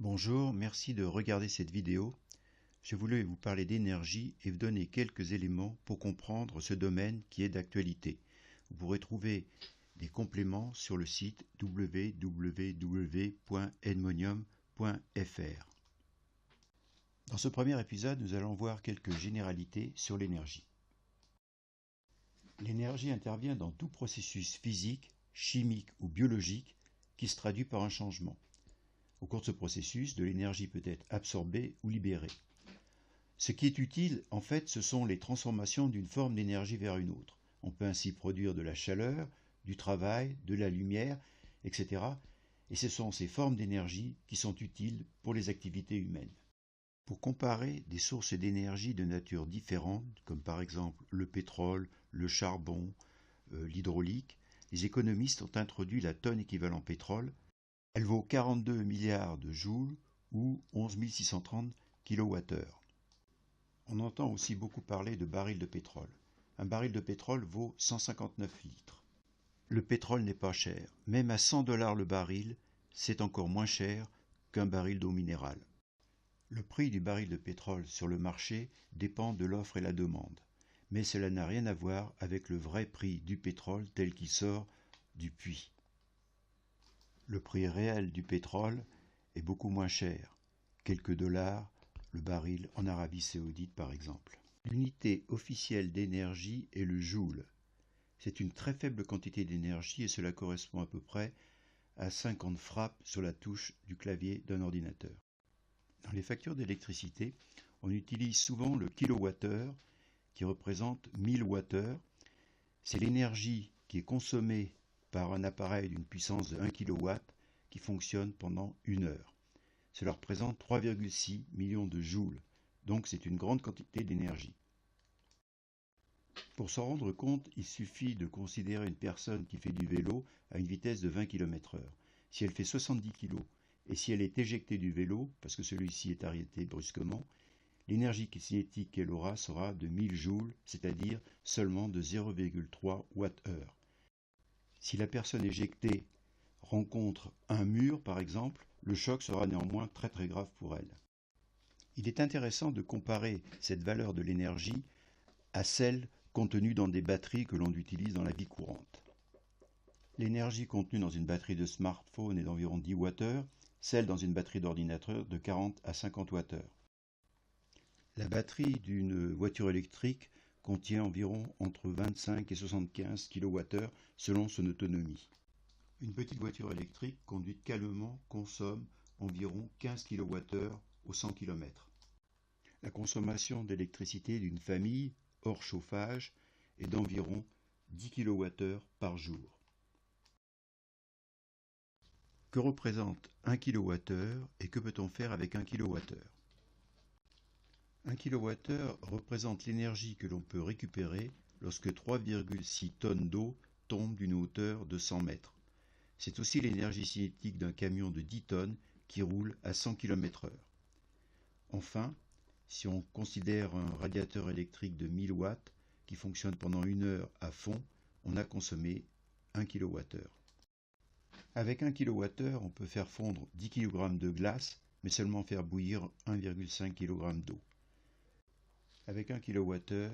Bonjour, merci de regarder cette vidéo. Je voulais vous parler d'énergie et vous donner quelques éléments pour comprendre ce domaine qui est d'actualité. Vous pourrez trouver des compléments sur le site www.edmonium.fr. Dans ce premier épisode, nous allons voir quelques généralités sur l'énergie. L'énergie intervient dans tout processus physique, chimique ou biologique qui se traduit par un changement. Au cours de ce processus, de l'énergie peut être absorbée ou libérée. Ce qui est utile, en fait, ce sont les transformations d'une forme d'énergie vers une autre. On peut ainsi produire de la chaleur, du travail, de la lumière, etc. Et ce sont ces formes d'énergie qui sont utiles pour les activités humaines. Pour comparer des sources d'énergie de nature différente, comme par exemple le pétrole, le charbon, l'hydraulique, les économistes ont introduit la tonne équivalent pétrole. Elle vaut 42 milliards de joules ou 11 630 kWh. On entend aussi beaucoup parler de barils de pétrole. Un baril de pétrole vaut 159 litres. Le pétrole n'est pas cher. Même à 100 $ le baril, c'est encore moins cher qu'un baril d'eau minérale. Le prix du baril de pétrole sur le marché dépend de l'offre et la demande. Mais cela n'a rien à voir avec le vrai prix du pétrole tel qu'il sort du puits. Le prix réel du pétrole est beaucoup moins cher, quelques dollars le baril en Arabie Saoudite par exemple. L'unité officielle d'énergie est le joule. C'est une très faible quantité d'énergie et cela correspond à peu près à 50 frappes sur la touche du clavier d'un ordinateur. Dans les factures d'électricité, on utilise souvent le kilowattheure qui représente 1000 Wh. C'est l'énergie qui est consommée par un appareil d'une puissance de 1 kW qui fonctionne pendant 1 heure. Cela représente 3,6 millions de joules, donc c'est une grande quantité d'énergie. Pour s'en rendre compte, il suffit de considérer une personne qui fait du vélo à une vitesse de 20 km/h. Si elle fait 70 kg et si elle est éjectée du vélo, parce que celui-ci est arrêté brusquement, l'énergie cinétique qu'elle aura sera de 1000 joules, c'est-à-dire seulement de 0,3 Wh. Si la personne éjectée rencontre un mur, par exemple, le choc sera néanmoins très très grave pour elle. Il est intéressant de comparer cette valeur de l'énergie à celle contenue dans des batteries que l'on utilise dans la vie courante. L'énergie contenue dans une batterie de smartphone est d'environ 10 Wh, celle dans une batterie d'ordinateur de 40 à 50 Wh. La batterie d'une voiture électrique contient environ entre 25 et 75 kWh selon son autonomie. Une petite voiture électrique conduite calmement consomme environ 15 kWh au 100 km. La consommation d'électricité d'une famille, hors chauffage, est d'environ 10 kWh par jour. Que représente 1 kWh et que peut-on faire avec 1 kWh? 1 kWh représente l'énergie que l'on peut récupérer lorsque 3,6 tonnes d'eau tombent d'une hauteur de 100 mètres. C'est aussi l'énergie cinétique d'un camion de 10 tonnes qui roule à 100 km/h. Enfin, si on considère un radiateur électrique de 1000 watts qui fonctionne pendant 1 heure à fond, on a consommé 1 kWh. Avec 1 kWh, on peut faire fondre 10 kg de glace, mais seulement faire bouillir 1,5 kg d'eau. Avec 1 kWh,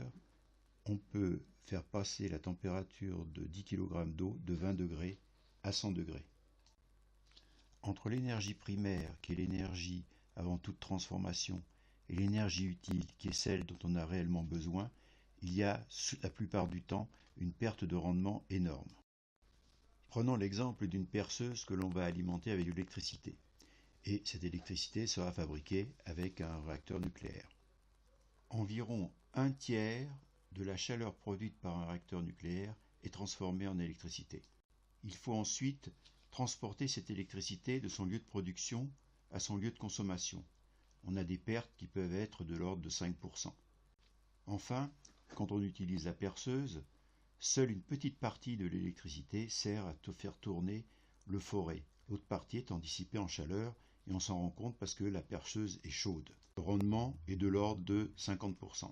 on peut faire passer la température de 10 kg d'eau de 20 degrés à 100 degrés. Entre l'énergie primaire, qui est l'énergie avant toute transformation, et l'énergie utile, qui est celle dont on a réellement besoin, il y a la plupart du temps une perte de rendement énorme. Prenons l'exemple d'une perceuse que l'on va alimenter avec de l'électricité. Et cette électricité sera fabriquée avec un réacteur nucléaire. Environ un tiers de la chaleur produite par un réacteur nucléaire est transformée en électricité. Il faut ensuite transporter cette électricité de son lieu de production à son lieu de consommation. On a des pertes qui peuvent être de l'ordre de 5%. Enfin, quand on utilise la perceuse, seule une petite partie de l'électricité sert à faire tourner le forêt. L'autre partie étant dissipée en chaleur et on s'en rend compte parce que la perceuse est chaude. Le rendement est de l'ordre de 50%.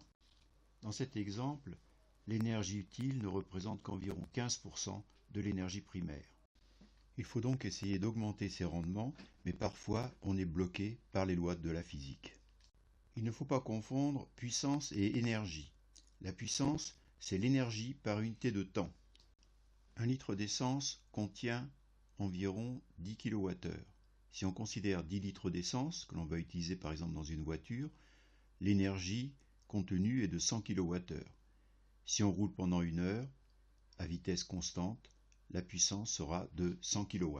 Dans cet exemple, l'énergie utile ne représente qu'environ 15% de l'énergie primaire. Il faut donc essayer d'augmenter ses rendements, mais parfois on est bloqué par les lois de la physique. Il ne faut pas confondre puissance et énergie. La puissance, c'est l'énergie par unité de temps. Un litre d'essence contient environ 10 kWh. Si on considère 10 litres d'essence, que l'on va utiliser par exemple dans une voiture, l'énergie contenue est de 100 kWh. Si on roule pendant 1 heure, à vitesse constante, la puissance sera de 100 kW.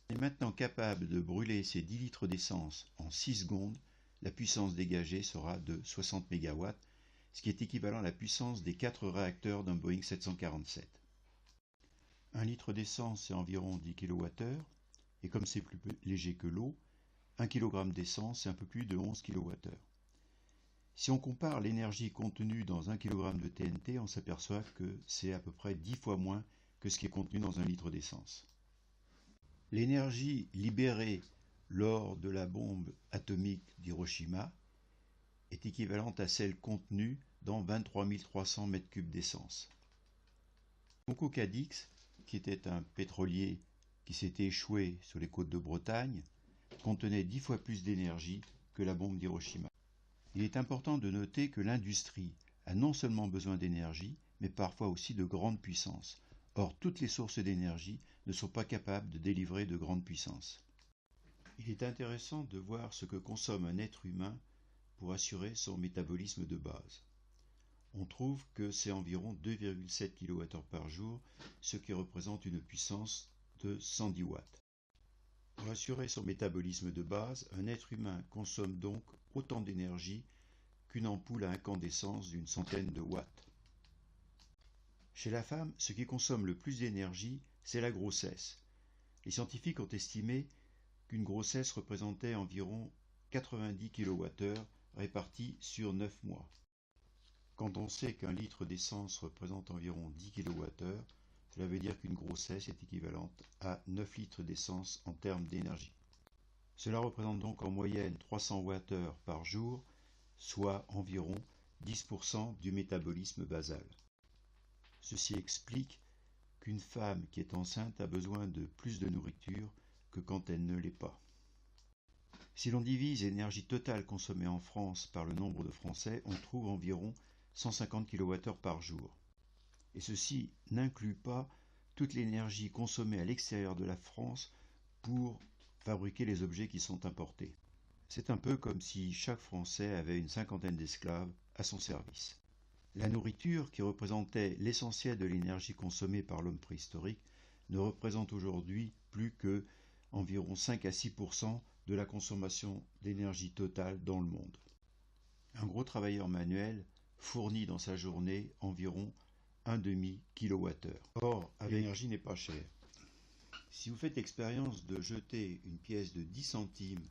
On est maintenant capable de brûler ces 10 litres d'essence en 6 secondes. La puissance dégagée sera de 60 MW, ce qui est équivalent à la puissance des 4 réacteurs d'un Boeing 747. 1 litre d'essence, c'est environ 10 kWh, et comme c'est plus léger que l'eau, 1 kg d'essence, c'est un peu plus de 11 kWh. Si on compare l'énergie contenue dans 1 kg de TNT, on s'aperçoit que c'est à peu près 10 fois moins que ce qui est contenu dans 1 litre d'essence. L'énergie libérée lors de la bombe atomique d'Hiroshima est équivalente à celle contenue dans 23 300 m3 d'essence. Bronco Cadix, qui était un pétrolier qui s'était échoué sur les côtes de Bretagne, contenait 10 fois plus d'énergie que la bombe d'Hiroshima. Il est important de noter que l'industrie a non seulement besoin d'énergie, mais parfois aussi de grande puissance. Or, toutes les sources d'énergie ne sont pas capables de délivrer de grande puissance. Il est intéressant de voir ce que consomme un être humain pour assurer son métabolisme de base. On trouve que c'est environ 2,7 kWh par jour, ce qui représente une puissance de 110 watts. Pour assurer son métabolisme de base, un être humain consomme donc autant d'énergie qu'une ampoule à incandescence d'une centaine de watts. Chez la femme, ce qui consomme le plus d'énergie, c'est la grossesse. Les scientifiques ont estimé qu'une grossesse représentait environ 90 kWh répartis sur 9 mois. Quand on sait qu'un litre d'essence représente environ 10 kWh, cela veut dire qu'une grossesse est équivalente à 9 litres d'essence en termes d'énergie. Cela représente donc en moyenne 300 Wh par jour, soit environ 10% du métabolisme basal. Ceci explique qu'une femme qui est enceinte a besoin de plus de nourriture que quand elle ne l'est pas. Si l'on divise l'énergie totale consommée en France par le nombre de Français, on trouve environ 150 kWh par jour. Et ceci n'inclut pas toute l'énergie consommée à l'extérieur de la France pour fabriquer les objets qui sont importés. C'est un peu comme si chaque Français avait une cinquantaine d'esclaves à son service. La nourriture, qui représentait l'essentiel de l'énergie consommée par l'homme préhistorique, ne représente aujourd'hui plus que environ 5 à 6% de la consommation d'énergie totale dans le monde. Un gros travailleur manuel fournit dans sa journée environ 1,5 kWh. Or, l'énergie n'est pas chère. Si vous faites l'expérience de jeter une pièce de 10 centimes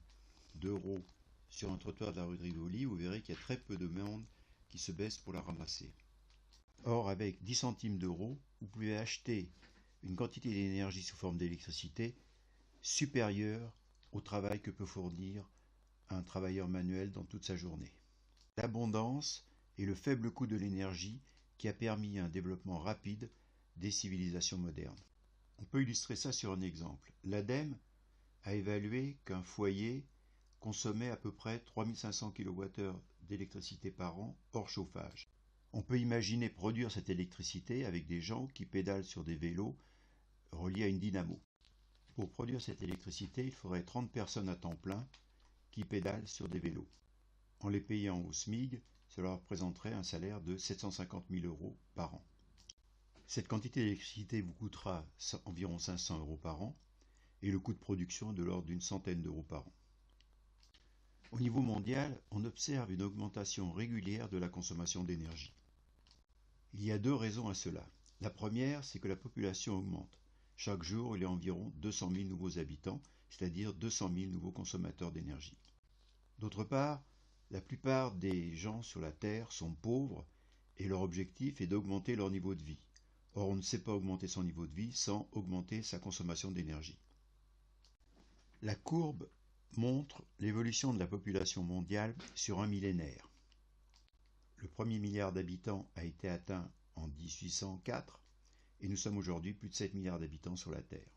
d'euros sur un trottoir de la rue de Rivoli, vous verrez qu'il y a très peu de monde qui se baisse pour la ramasser. Or, avec 10 centimes d'euros, vous pouvez acheter une quantité d'énergie sous forme d'électricité supérieure au travail que peut fournir un travailleur manuel dans toute sa journée. L'abondance et le faible coût de l'énergie qui a permis un développement rapide des civilisations modernes. On peut illustrer ça sur un exemple. L'ADEME a évalué qu'un foyer consommait à peu près 3500 kWh d'électricité par an hors chauffage. On peut imaginer produire cette électricité avec des gens qui pédalent sur des vélos reliés à une dynamo. Pour produire cette électricité, il faudrait 30 personnes à temps plein qui pédalent sur des vélos. En les payant au SMIC, cela représenterait un salaire de 750 000 € par an. Cette quantité d'électricité vous coûtera environ 500 € par an et le coût de production est de l'ordre d'une centaine d'euros par an. Au niveau mondial, on observe une augmentation régulière de la consommation d'énergie. Il y a 2 raisons à cela. La première, c'est que la population augmente. Chaque jour, il y a environ 200 000 nouveaux habitants, c'est-à-dire 200 000 nouveaux consommateurs d'énergie. D'autre part, la plupart des gens sur la Terre sont pauvres et leur objectif est d'augmenter leur niveau de vie. Or, on ne sait pas augmenter son niveau de vie sans augmenter sa consommation d'énergie. La courbe montre l'évolution de la population mondiale sur un millénaire. Le premier milliard d'habitants a été atteint en 1804 et nous sommes aujourd'hui plus de 7 milliards d'habitants sur la Terre.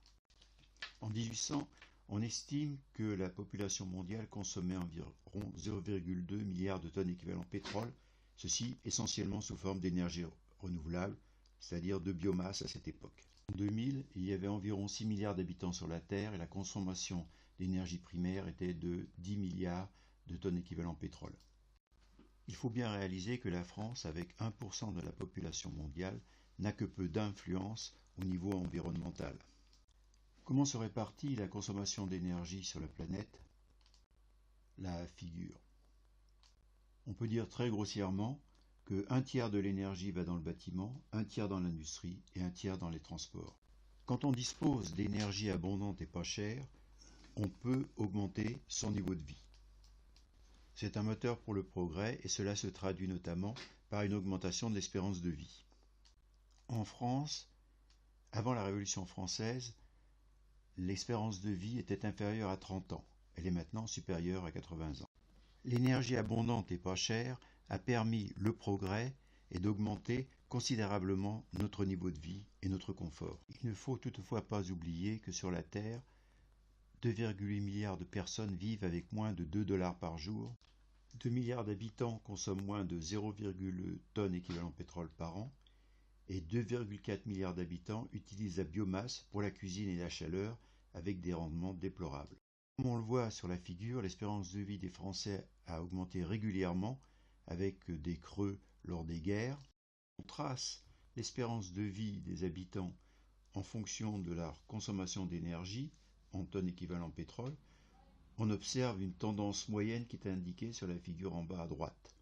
En 1800, on estime que la population mondiale consommait environ 0,2 milliard de tonnes équivalent pétrole, ceci essentiellement sous forme d'énergie renouvelable, c'est-à-dire de biomasse à cette époque. En 2000, il y avait environ 6 milliards d'habitants sur la Terre et la consommation d'énergie primaire était de 10 milliards de tonnes équivalent pétrole. Il faut bien réaliser que la France, avec 1% de la population mondiale, n'a que peu d'influence au niveau environnemental. Comment se répartit la consommation d'énergie sur la planète? La figure. On peut dire très grossièrement que 1/3 de l'énergie va dans le bâtiment, 1/3 dans l'industrie et 1/3 dans les transports. Quand on dispose d'énergie abondante et pas chère, on peut augmenter son niveau de vie. C'est un moteur pour le progrès et cela se traduit notamment par une augmentation de l'espérance de vie. En France, avant la Révolution française, l'espérance de vie était inférieure à 30 ans. Elle est maintenant supérieure à 80 ans. L'énergie abondante et pas chère a permis le progrès et d'augmenter considérablement notre niveau de vie et notre confort. Il ne faut toutefois pas oublier que sur la Terre, 2,8 milliards de personnes vivent avec moins de 2 $ par jour, 2 milliards d'habitants consomment moins de 0,2 tonnes équivalent pétrole par an, et 2,4 milliards d'habitants utilisent la biomasse pour la cuisine et la chaleur avec des rendements déplorables. Comme on le voit sur la figure, l'espérance de vie des Français a augmenté régulièrement avec des creux lors des guerres. On trace l'espérance de vie des habitants en fonction de leur consommation d'énergie en tonnes équivalent pétrole. On observe une tendance moyenne qui est indiquée sur la figure en bas à droite.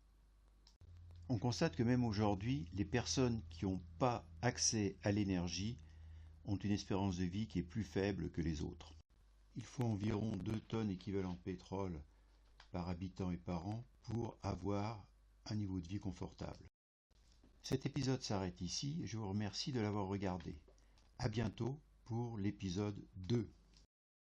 On constate que même aujourd'hui, les personnes qui n'ont pas accès à l'énergie ont une espérance de vie qui est plus faible que les autres. Il faut environ 2 tonnes équivalent pétrole par habitant et par an pour avoir un niveau de vie confortable. Cet épisode s'arrête ici et je vous remercie de l'avoir regardé. À bientôt pour l'épisode 2.